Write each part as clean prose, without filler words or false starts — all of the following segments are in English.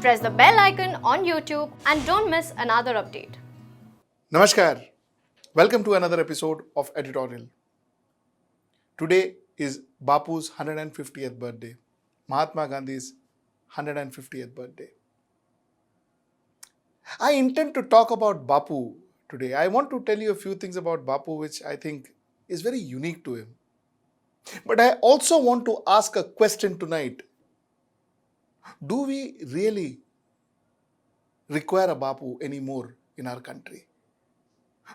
Press the bell icon on YouTube and don't miss another update. Namaskar. Welcome to another episode of Editorial. Today is Bapu's 150th birthday, Mahatma Gandhi's 150th birthday. I intend to talk about Bapu today. I want to tell you a few things about Bapu which I think is very unique to him. But I also want to ask a question tonight. Do we really require a Bapu anymore in our country?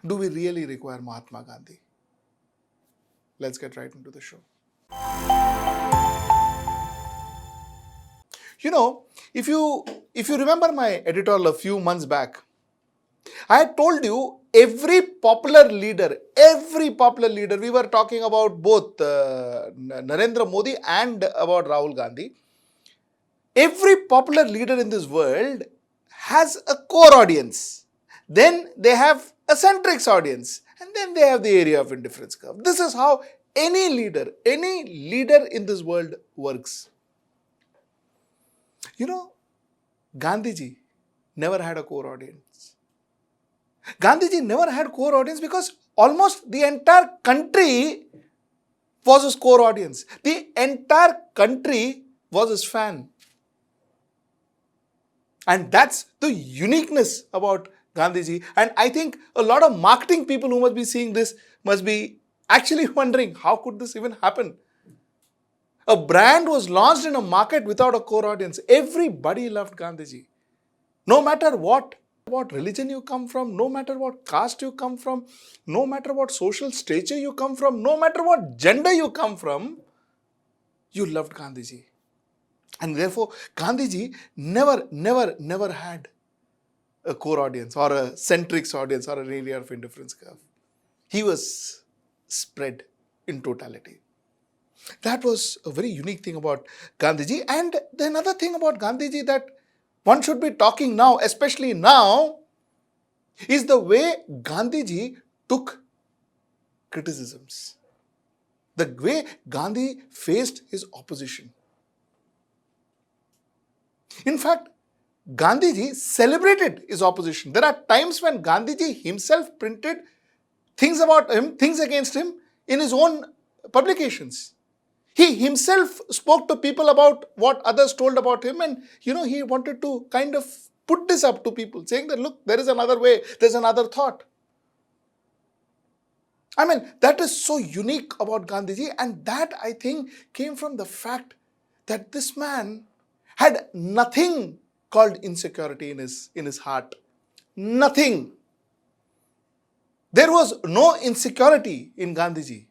Do we really require Mahatma Gandhi? Let's get right into the show. You know, if you remember my editorial a few months back, I had told you every popular leader, we were talking about both Narendra Modi and about Rahul Gandhi. Every popular leader in this world has a core audience. Then they have a centrix audience. And then they have the area of indifference curve. This is how any leader in this world works. You know, Gandhiji never had a core audience. Gandhiji never had core audience because almost the entire country was his core audience. The entire country was his fan. And that's the uniqueness about Gandhiji. And I think a lot of marketing people who must be seeing this must be actually wondering, how could this even happen? A brand was launched in a market without a core audience. Everybody loved Gandhiji. No matter what religion you come from, no matter what caste you come from, no matter what social stature you come from, no matter what gender you come from, you loved Gandhiji. And therefore, Gandhiji never had a core audience or a centrix audience or an area of indifference curve. He was spread in totality. That was a very unique thing about Gandhiji. And the another thing about Gandhiji that one should be talking now, especially now, is the way Gandhiji took criticisms. The way Gandhi faced his opposition. In fact, Gandhiji celebrated his opposition. There are times when Gandhiji himself printed things about him, things against him in his own publications. He himself spoke to people about what others told about him, and he wanted to kind of put this up to people, saying that, look, there is another way, there's another thought. I mean, that is so unique about Gandhiji, and that, I think, came from the fact that this man had nothing called insecurity in his heart. Nothing. There was no insecurity in Gandhiji.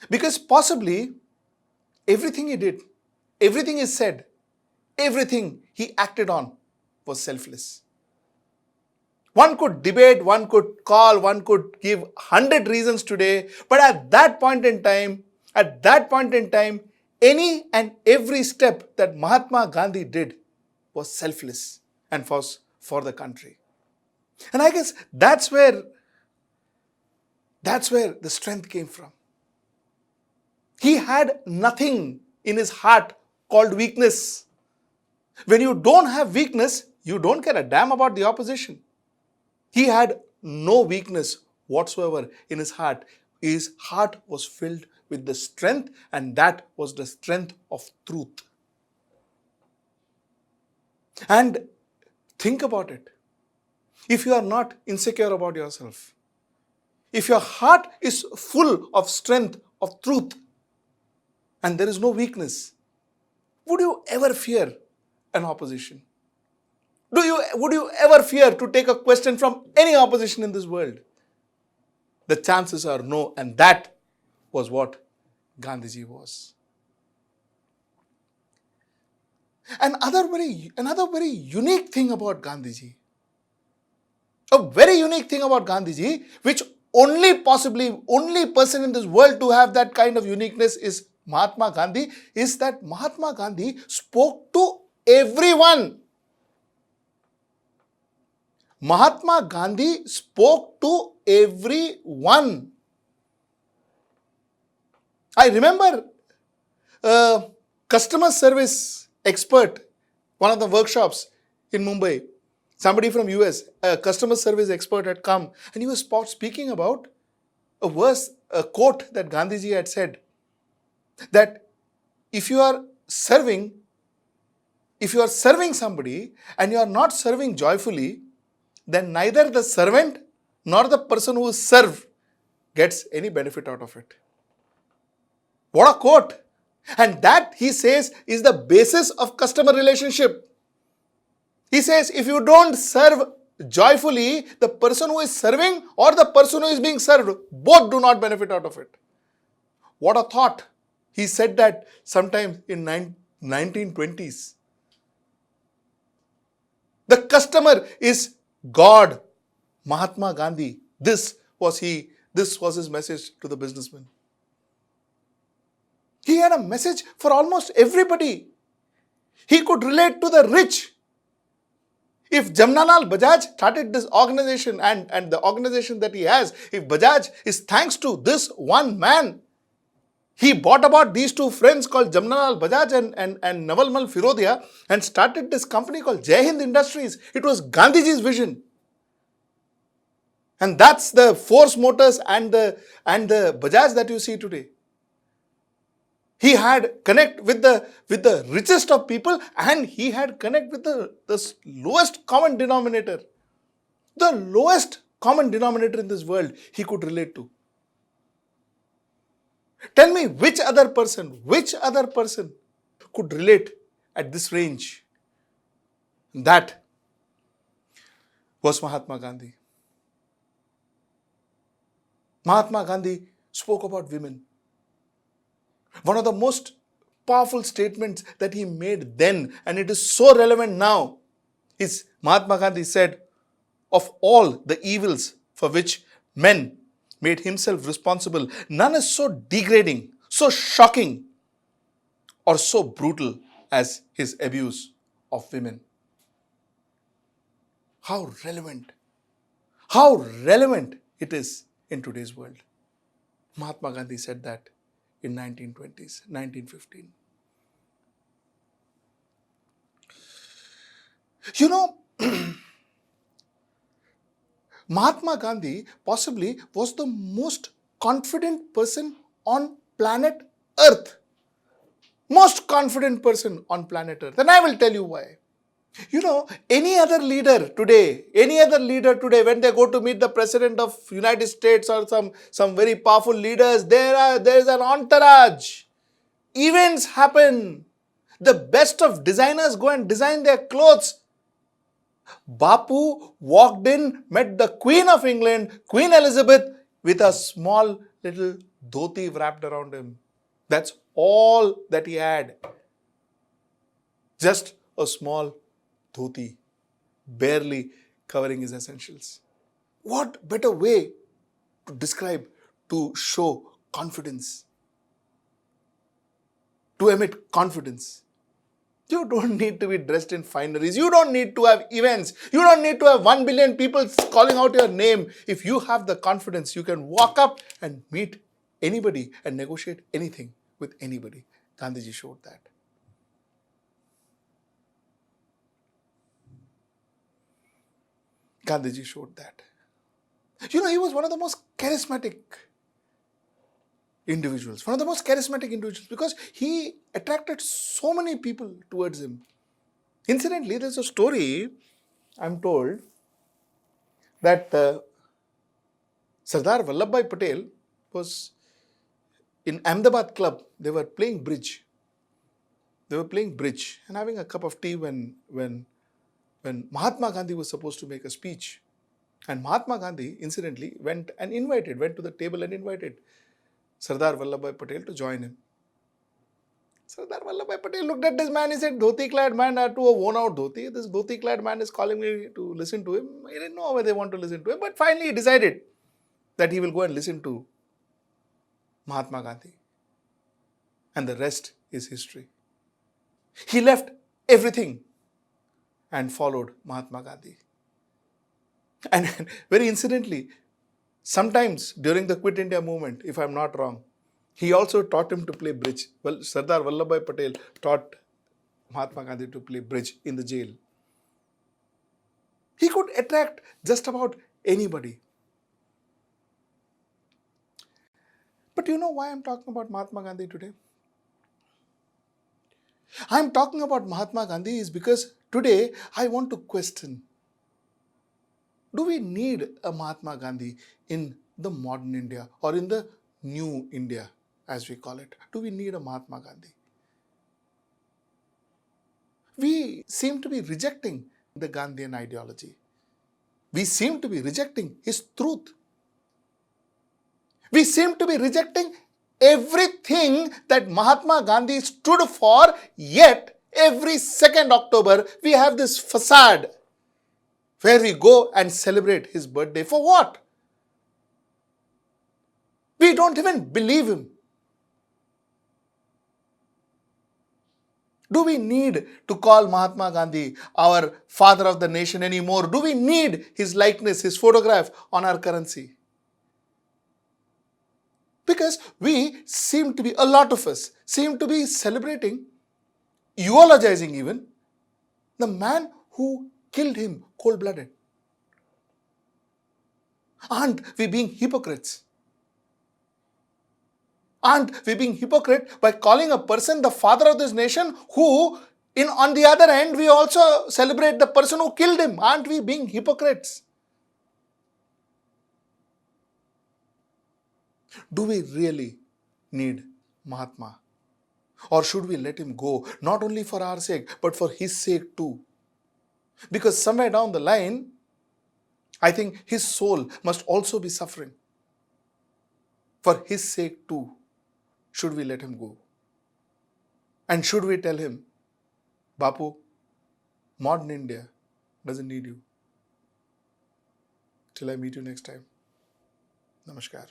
Because possibly everything he did, everything he said, everything he acted on was selfless. One could debate, one could call, one could give 100 reasons today, but at that point in time, any and every step that Mahatma Gandhi did was selfless and was for the country. And I guess that's where the strength came from. He had nothing in his heart called weakness. When you don't have weakness, you don't care a damn about the opposition. He had no weakness whatsoever in his heart. His heart was filled with the strength, and that was the strength of truth. And think about it. If you are not insecure about yourself, if your heart is full of strength, of truth, and there is no weakness, would you ever fear an opposition? Would you ever fear to take a question from any opposition in this world? The chances are no, and that was what Gandhiji was. Another very unique thing about Gandhiji, which only person in this world to have that kind of uniqueness is Mahatma Gandhi, is that Mahatma Gandhi spoke to everyone. Mahatma Gandhi spoke to everyone. I remember a customer service expert One of the workshops in Mumbai, somebody from US, a customer service expert had come and he was speaking about a verse, a quote that Gandhiji had said, that if you are serving somebody and you are not serving joyfully, then neither the servant nor the person who is served gets any benefit out of it. What a quote! And that, he says, is the basis of customer relationship. He says, if you don't serve joyfully, the person who is serving or the person who is being served, both do not benefit out of it. What a thought! He said that sometime in 1920s. The customer is God. Mahatma Gandhi. This was his message to the businessman. He had a message for almost everybody. He could relate to the rich. If Jamnalal Bajaj started this organization and the organization that he has, if Bajaj is thanks to this one man, he brought about these two friends called Jamnalal Bajaj and Naval Mal Firodia and started this company called Jai Hind Industries. It was Gandhiji's vision. And that's the Force Motors and the Bajaj that you see today. He had connect with the richest of people and he had connect with the lowest common denominator. The lowest common denominator in this world he could relate to. Tell me which other person could relate at this range? That was Mahatma Gandhi. Mahatma Gandhi spoke about women. One of the most powerful statements that he made then, and it is so relevant now, is Mahatma Gandhi said, of all the evils for which men made himself responsible, none is so degrading, so shocking, or so brutal as his abuse of women. How relevant it is in today's world. Mahatma Gandhi said that in 1920s, 1915. You know, Mahatma Gandhi possibly was the most confident person on planet Earth. Most confident person on planet Earth. And I will tell you why. You know, any other leader today, when they go to meet the President of United States or some very powerful leaders, there is an entourage. Events happen. The best of designers go and design their clothes. Bapu walked in, met the Queen of England, Queen Elizabeth, with a small little dhoti wrapped around him. That's all that he had. Just a small dhoti, barely covering his essentials. What better way to describe, to show confidence, to emit confidence? You don't need to be dressed in fineries. You don't need to have events. You don't need to have 1 billion people calling out your name. If you have the confidence, you can walk up and meet anybody and negotiate anything with anybody. Gandhiji showed that. Gandhiji showed that. You know, he was one of the most charismatic individuals, because he attracted so many people towards him. Incidentally, there's a story, I'm told, that Sardar Vallabhbhai Patel was in Ahmedabad club. They were playing bridge. And having a cup of tea when Mahatma Gandhi was supposed to make a speech. And Mahatma Gandhi, incidentally, went to the table and invited Sardar Vallabhbhai Patel to join him. Sardar Vallabhbhai Patel looked at this man. He said, dhoti-clad man had to a worn-out dhoti. This dhoti-clad man is calling me to listen to him. He didn't know whether they want to listen to him. But finally, he decided that he will go and listen to Mahatma Gandhi. And the rest is history. He left everything and followed Mahatma Gandhi. And very incidentally, sometimes during the Quit India movement, if I'm not wrong, he also taught him to play bridge. Well, Sardar Vallabhbhai Patel taught Mahatma Gandhi to play bridge in the jail. He could attract just about anybody. But you know why I'm talking about Mahatma Gandhi today? I'm talking about Mahatma Gandhi is because today I want to question, do we need a Mahatma Gandhi in the modern India or in the new India, as we call it? Do we need a Mahatma Gandhi? We seem to be rejecting the Gandhian ideology. We seem to be rejecting his truth. We seem to be rejecting everything that Mahatma Gandhi stood for, yet every 2nd October we have this facade where we go and celebrate his birthday. For what? We don't even believe him. Do we need to call Mahatma Gandhi our father of the nation anymore? Do we need his likeness, his photograph on our currency? Because we seem to be, a lot of us seem to be celebrating, eulogizing even, the man who killed him cold-blooded. Aren't we being hypocrites? Aren't we being hypocrite by calling a person the father of this nation who, on the other end, we also celebrate the person who killed him? Aren't we being hypocrites? Do we really need Mahatma? Or should we let him go, not only for our sake, but for his sake too? Because somewhere down the line, I think his soul must also be suffering. For his sake too, should we let him go? And should we tell him, Bapu, modern India doesn't need you. Till I meet you next time. Namaskar.